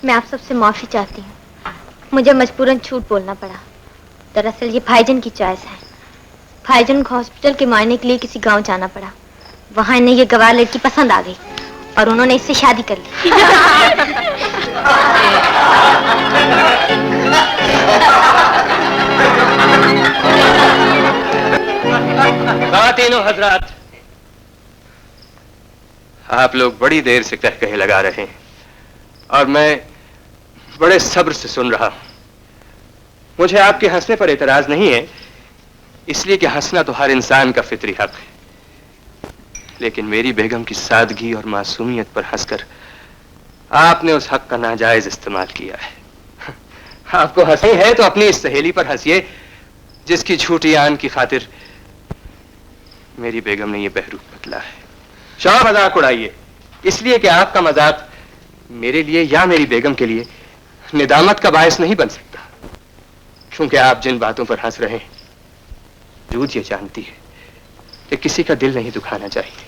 मैं आप सबसे माफी चाहती हूँ। मुझे मजबूरन झूठ बोलना पड़ा। दरअसल ये भाईजान की चॉइस है। भाईजान को हॉस्पिटल के मुआयने के लिए किसी गांव जाना पड़ा। वहां इन्हें ये गवार लड़की पसंद आ गई और उन्होंने इससे शादी कर ली। खातिनो हजरात, आप लोग बड़ी देर से कह कहे लगा रहे हैं और मैं बड़े सब्र से सुन रहा हूं। मुझे आपके हंसने पर एतराज नहीं है, इसलिए कि हंसना तो हर इंसान का फितरी हक है। लेकिन मेरी बेगम की सादगी और मासूमियत पर हंसकर आपने उस हक का नाजायज इस्तेमाल किया है। आपको हंसी है तो अपनी इस सहेली पर हंसिए जिसकी झूठी आन की खातिर मेरी बेगम ने यह बहरूप बदला है। शाह मजाक उड़ाइए, इसलिए कि आपका मजाक मेरे लिए या मेरी बेगम के लिए निदामत का बायस नहीं बन सकता। क्योंकि आप जिन बातों पर हंस रहे हैं, जूद ये जानती है कि किसी का दिल नहीं दुखाना चाहिए।